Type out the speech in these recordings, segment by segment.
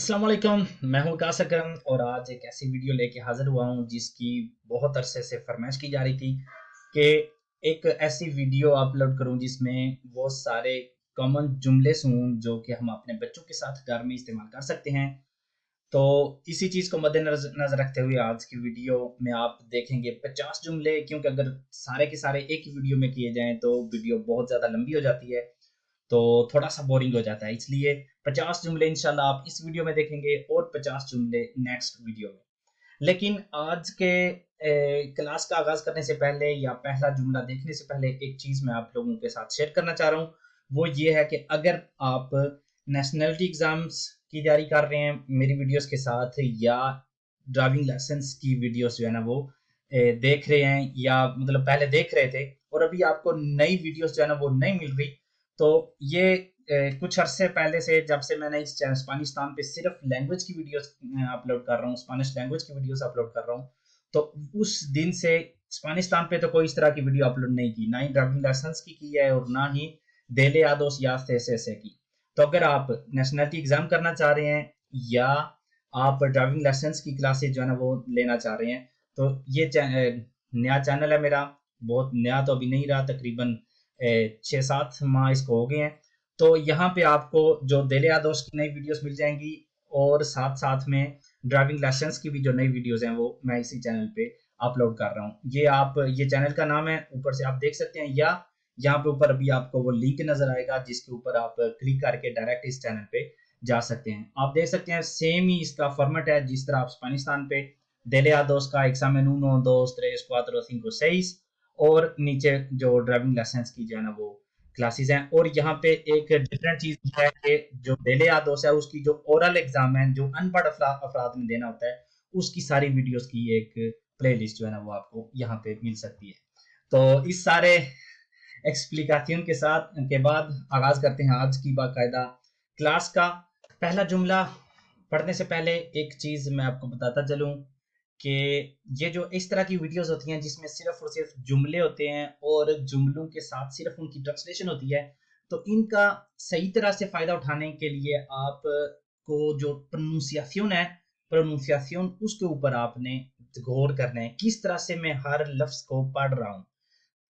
अस्सलाम वालेकुम। मैं हूं कासर करम और आज एक ऐसी वीडियो लेके हाजिर हुआ हूं जिसकी बहुत अरसे से फरमाइश की जा रही थी कि एक ऐसी वीडियो अपलोड करूं जिसमें वो सारे कॉमन जुमले हों जो कि हम अपने बच्चों के साथ घर में इस्तेमाल कर सकते हैं। तो इसी चीज़ को मद्देनज़र नज़र रखते हुए आज की वीडियो में आप देखेंगे 50 जुमले, क्योंकि अगर सारे के सारे एक ही वीडियो में किए जाएं तो वीडियो बहुत ज़्यादा लंबी हो जाती है, तो थोड़ा सा बोरिंग हो जाता है। इसलिए 50 जुमले इंशाल्लाह आप इस वीडियो में देखेंगे और 50 जुमले नेक्स्ट वीडियो में। लेकिन आज के क्लास का आगाज करने से पहले या पहला जुमला देखने से पहले एक चीज मैं आप लोगों के साथ शेयर करना चाह रहा हूँ। वो ये है कि अगर आप नेशनलिटी एग्जाम्स की तैयारी कर रहे हैं मेरी वीडियोस के साथ, या ड्राइविंग लाइसेंस की वीडियोस जो है ना वो देख रहे हैं, या मतलब पहले देख रहे थे और अभी आपको नई वीडियोस जो है ना वो नहीं मिल रही, तो ये कुछ अरसे पहले से जब से मैंने इस चैनल स्पानिस्तान पे सिर्फ लैंग्वेज की वीडियोस अपलोड कर रहा हूँ, स्पेनिश लैंग्वेज की वीडियोस अपलोड कर रहा हूँ, तो उस दिन से स्पानिस्तान पे तो कोई इस तरह की वीडियो अपलोड नहीं की, ना ही ड्राइविंग लाइसेंस की है और ना ही डेले आदोस या से की। तो अगर आप नेशनलिटी एग्जाम करना चाह रहे हैं या आप ड्राइविंग लाइसेंस की क्लासेज जो है ना वो लेना चाह रहे हैं, तो ये नया चैनल है मेरा, बहुत नया तो अभी नहीं रहा, तकरीबन 6-7 माह इसको हो गए हैं। तो यहाँ पे आपको जो डेले आदोस की नई वीडियोस मिल जाएंगी और साथ साथ में ड्राइविंग लाइसेंस की भी जो नई वीडियोस हैं वो मैं इसी चैनल पे अपलोड कर रहा हूँ। ये चैनल का नाम है, ऊपर से आप देख सकते हैं, या यहाँ पे ऊपर अभी आपको वो लिंक नजर आएगा जिसके ऊपर आप क्लिक करके डायरेक्ट इस चैनल पे जा सकते हैं। आप देख सकते हैं सेम ही इसका फॉर्मेट है जिस तरह आप स्पेनिस्तान पे डेले आदोस का एग्जाम 1, 2, 3, 4, 5, 6 और नीचे जो ड्राइविंग लाइसेंस की जो है ना वो क्लासेस हैं। और यहाँ पे एक डिफरेंट चीज है कि जो डेले आदोस है उसकी जो ओरल एग्जाम है जो अनपढ़ अफराद में देना होता है, उसकी सारी वीडियोस की एक प्लेलिस्ट जो है ना वो आपको यहाँ पे मिल सकती है। तो इस सारे एक्सप्लिकेशन के साथ के बाद आगाज करते हैं आज की बाकायदा क्लास का। पहला जुमला पढ़ने से पहले एक चीज मैं आपको बताता चलूं कि ये जो इस तरह की वीडियोस होती हैं जिसमें सिर्फ और सिर्फ जुमले होते हैं और जुमलों के साथ सिर्फ उनकी ट्रांसलेशन होती है, तो इनका सही तरह से फायदा उठाने के लिए आपको जो प्रोनुंसिएशन है, प्रोनुंसिएशन उसके ऊपर आपने गौर करना है, किस तरह से मैं हर लफ्ज को पढ़ रहा हूँ।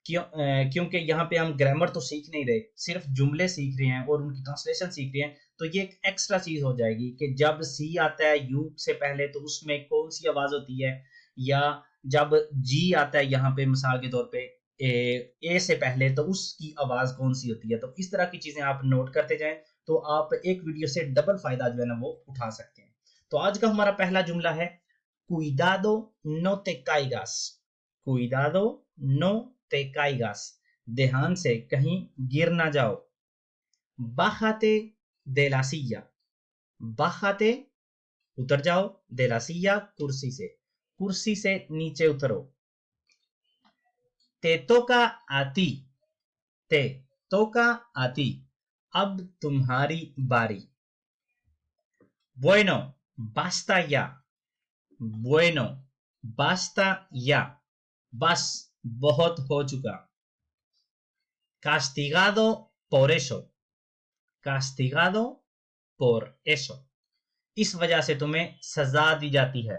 क्योंकि यहाँ पे हम ग्रामर तो सीख नहीं रहे, सिर्फ जुमले सीख रहे हैं और उनकी ट्रांसलेशन सीख रहे हैं। तो ये एक एक्स्ट्रा चीज हो जाएगी कि जब सी आता है यू से पहले तो उसमें कौन सी आवाज होती है, या जब जी आता है यहाँ पे मिसाल के तौर पे ए से पहले तो उसकी आवाज कौन सी होती है। तो इस तरह की चीजें आप नोट करते जाएं तो आप एक वीडियो से डबल फायदा जो है ना वो उठा सकते हैं। तो आज का हमारा पहला जुमला है cuidado no te caigas। cuidado no te caigas, ध्यान से कहीं गिर ना जाओ। bájate de la silla। bájate उतर जाओ, de la silla कुर्सी से नीचे उतरो। te toca a ti। te toca a ti, अब तुम्हारी बारी। bueno basta ya। bueno basta ya, बस बहुत हो चुका। castigado por eso। castigado por eso, इस वजह से तुम्हें सजा दी जाती है।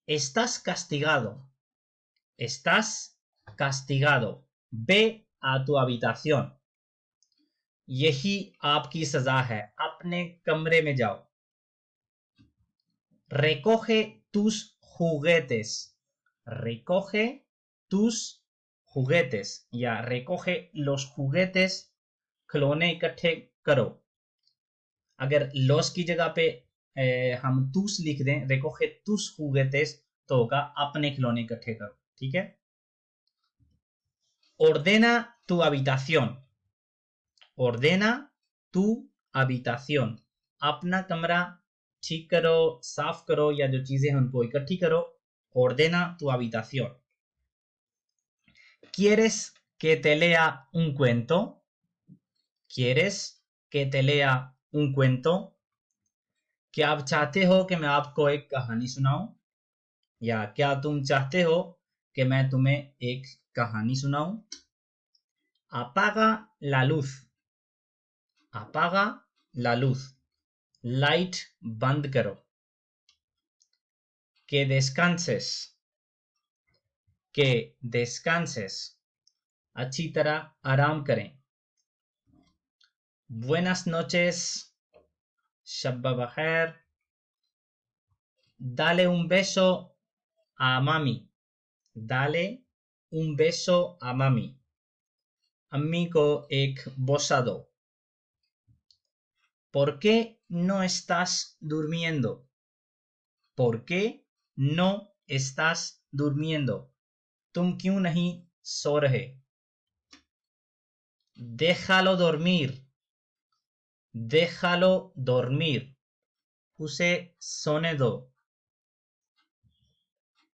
estás castigado। estás castigado, ve a tu habitación। यही आपकी सजा है, अपने कमरे में जाओ। recoge tus juguetes। recoge tus juguetes या recoge los juguetes, खिलौने इकट्ठे करो। अगर लॉस की जगह पे हम तुस लिख दें, recoge tus juguetes, तो होगा अपने खिलौने इकट्ठे करो। ठीक है। ordena tu habitación। ordena tu habitación, अपना कमरा ठीक करो, साफ करो, या जो चीजें हैं उनको इकट्ठी करो। ordena tu habitación। ¿Quieres que te lea un cuento? ¿Quieres que te lea un cuento? क्या आप चाहते हो कि मैं आपको एक कहानी सुनाऊं, या क्या तुम चाहते हो कि मैं तुम्हें एक कहानी सुनाऊं। apaga la luz। apaga la luz, light बंद करो। que descanses, que descanses, अच्छी तरह आराम करें। buenas noches, Shabba बखैर। dale un beso a mami, dale un beso a mami, अम्मी को एक बोसा दो। ¿por qué no estás durmiendo? ¿por qué no estás durmiendo? तुम क्यों नहीं सो रहे? déjalo dormir, déjalo dormir, उसे सोने दो।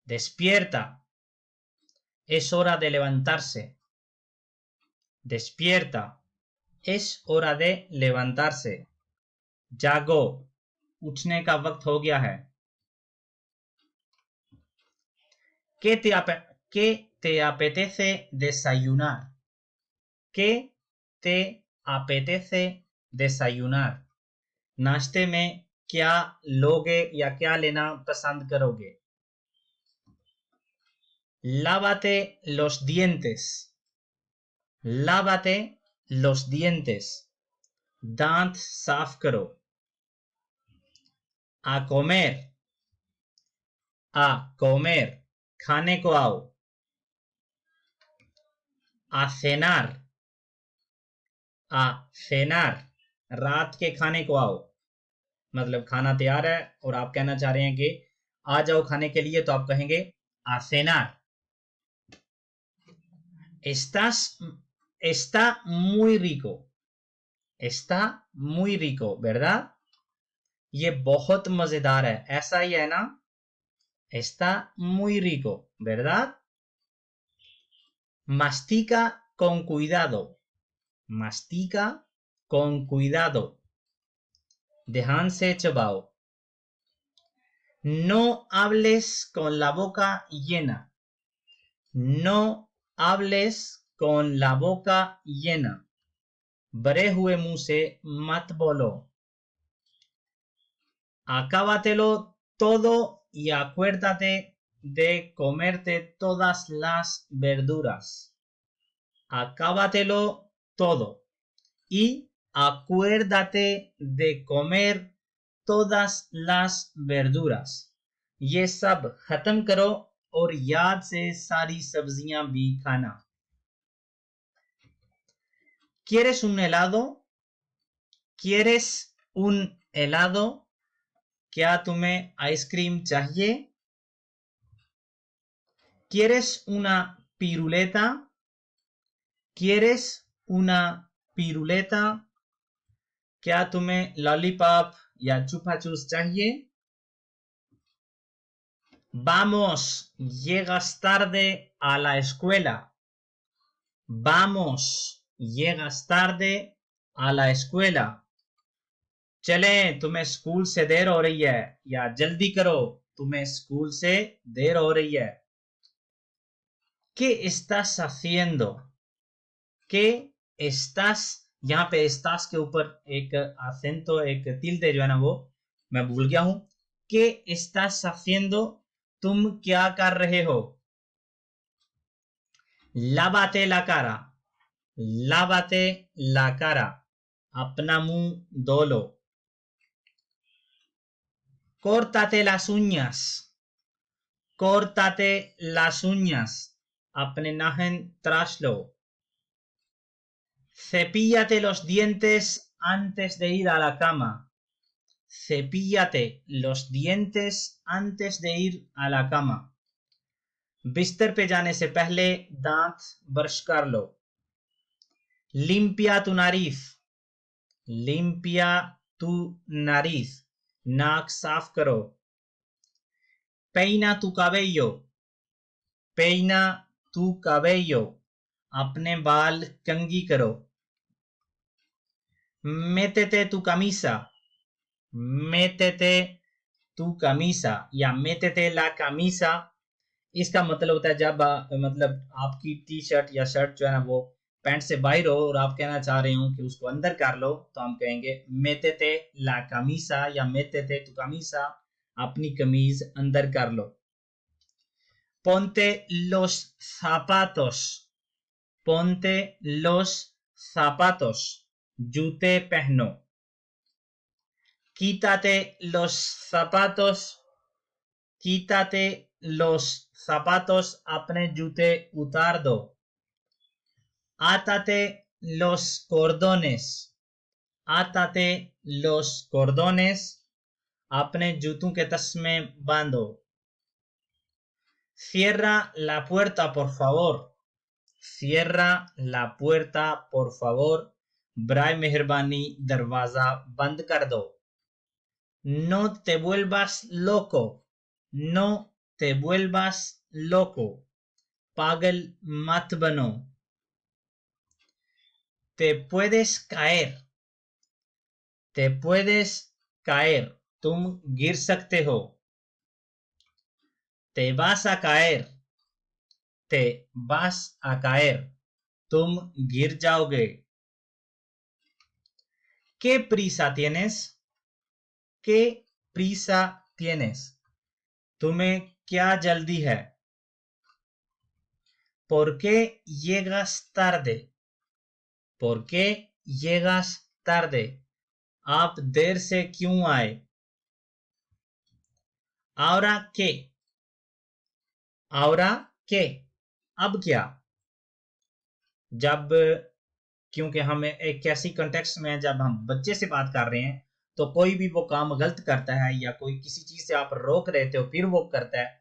despierta, es hora de levantarse, despierta, es hora de levantarse, जागो, उठने का वक्त हो गया है। ¿qué te apetece desayunar? ¿qué te apetece desayunar? नाश्ते में क्या लोगे या क्या लेना पसंद करोगे? lávate los dientes, lávate los dientes, दांत साफ करो। a comer, खाने को आओ। a cenar, रात के खाने को आओ। मतलब खाना तैयार है और आप कहना चाह रहे हैं कि आ जाओ खाने के लिए, तो आप कहेंगे a cenar। está muy rico, está muy rico, ¿verdad? ये बहुत मजेदार है, ऐसा ही है ना? está muy rico, ¿verdad? mastica con cuidado, mastica con cuidado, ध्यान से चबाओ। no hables con la boca llena, no hables con la boca llena, भरे हुए मुंह से मत बोलो। acábatelo todo y acuérdate de comerte todas las verduras, acábatelo todo y acuérdate de comer todas las verduras, ये सब खत्म करो और याद से सारी सब्जियां भी खाना। ¿quieres un helado? ¿quieres un helado? क्या तुम्हें आइसक्रीम चाहिए? ¿quieres una piruleta? ¿quieres una piruleta? क्या तुम्हें लॉलीपॉप या चुपा चूस चाहिए? vamos, llegas tarde a la escuela, vamos, llegas tarde a la escuela, चलें तुम्हें स्कूल से देर हो रही है, या जल्दी करो तुम्हें स्कूल से देर हो रही है। ¿qué estás haciendo? ¿qué estás, यहाँ पे estás के ऊपर एक acento, एक tilde जो है ना, वो मैं भूल गया हूं। ¿qué estás haciendo? तुम क्या कर रहे हो? lávate la cara, lávate la cara, अपना मुंह धो लो। córtate las uñas, córtate las uñas, अपने नाखून तराश लो। cepíllate los dientes antes de ir a la cama, cepíllate los dientes antes de ir a la cama, बिस्तर पे जाने से पहले दांत ब्रश कर लो। limpia tu nariz, limpia tu nariz, नाक साफ करो। peina tu cabello, peina tu cabello, अपने बाल कंघी करो। métete tu camisa, métete tu camisa या métete la camisa, इसका मतलब होता है जब मतलब आपकी टी शर्ट या शर्ट जो है ना वो पैंट से बाहर हो और आप कहना चाह रहे हो कि उसको अंदर कर लो, तो हम कहेंगे मेटेते la camisa या मेटेते tu camisa, अपनी कमीज अंदर कर लो। ponte los zapatos, ponte los zapatos, जूते पहनो। quítate los zapatos, quítate los zapatos, अपने जूते उतार दो। átate los cordones, átate los cordones, अपने जूतों के तस्मे बांधो। cierra la puerta por favor, cierra la puerta por favor, बराए मेहरबानी दरवाजा बंद कर दो। no te vuelvas loco, no te vuelvas loco, पागल मत बनो। te puedes caer, te puedes caer, तुम गिर सकते हो। te vas a caer, te vas a caer, तुम गिर जाओगे। ¿Qué prisa tienes? ¿Qué prisa tienes? तुम्हें क्या जल्दी है? ¿Por qué llegas tarde? ¿Por qué llegas tarde? आप देर से क्यों आए? ahora qué? ahora qué? अब क्या? जब, क्योंकि हम एक ऐसी कंटेक्स्ट में जब हम बच्चे से बात कर रहे हैं, तो कोई भी वो काम गलत करता है या कोई किसी चीज से आप रोक रहे थे फिर वो करता है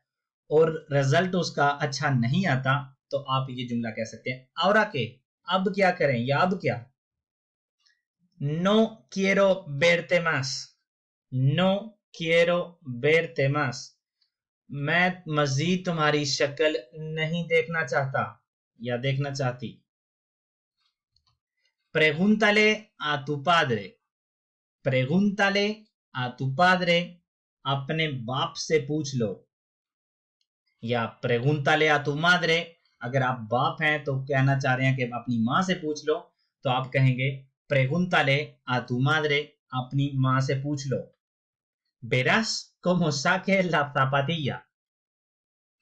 और रिजल्ट उसका अच्छा नहीं आता, तो आप ये जुमला कह सकते हैं ahora qué, अब क्या करें या अब क्या। no quiero verte más, no quiero verte más, मैं मजीद तुम्हारी शक्ल नहीं देखना चाहता या देखना चाहती। pregúntale a tu padre, pregúntale a tu padre, अपने बाप से पूछ लो। या pregúntale a tu madre, अगर आप बाप हैं तो कहना चाह रहे हैं कि अपनी माँ से पूछ लो, तो आप कहेंगे pregúntale a tu madre, अपनी माँ से पूछ लो। verás cómo saque la zapatilla,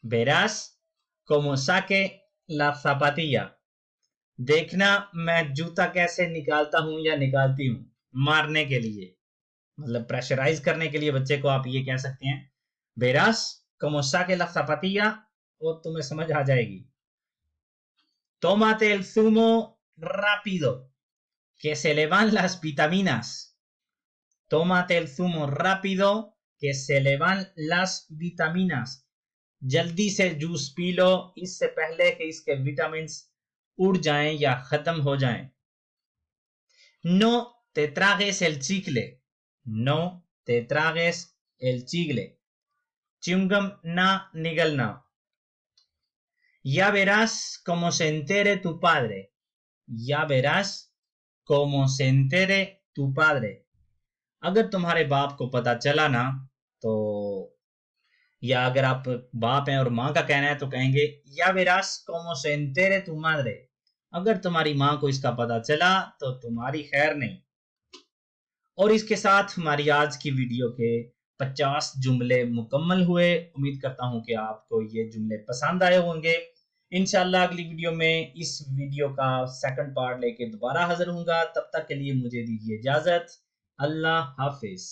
verás cómo saque la zapatilla, देखना मैं जूता कैसे निकालता हूं या निकालती हूं, मारने के लिए, मतलब प्रेशराइज करने के लिए बच्चे को आप ये कह सकते हैं verás cómo saque la zapatilla, और तुम्हें समझ आ जाएगी। tómate el zumo rápido, que se le van las vitaminas, tómate el zumo rápido, que se le van las vitaminas, जल्दी से जूस पी लो इससे पहले कि इसके विटामिन उड़ जाएं या खत्म हो जाएं। no te tragues el chicle, no te tragues el chicle, chewing gum ना निगलना। ya verás como se entere tu padre, ya verás como se entere tu padre, अगर तुम्हारे बाप को पता चला ना, तो या अगर आप बाप हैं और माँ का कहना है तो कहेंगे या verás como se entere tu madre, अगर तुम्हारी माँ को इसका पता चला तो तुम्हारी खैर नहीं। और इसके साथ हमारी आज की वीडियो के 50 जुमले मुकम्मल हुए। उम्मीद करता हूं कि आपको ये जुमले पसंद आए होंगे। इंशाल्लाह अगली वीडियो में इस वीडियो का सेकंड पार्ट लेके दोबारा हाजिर होऊंगा। तब तक के लिए मुझे दीजिए इजाजत। अल्लाह हाफिज।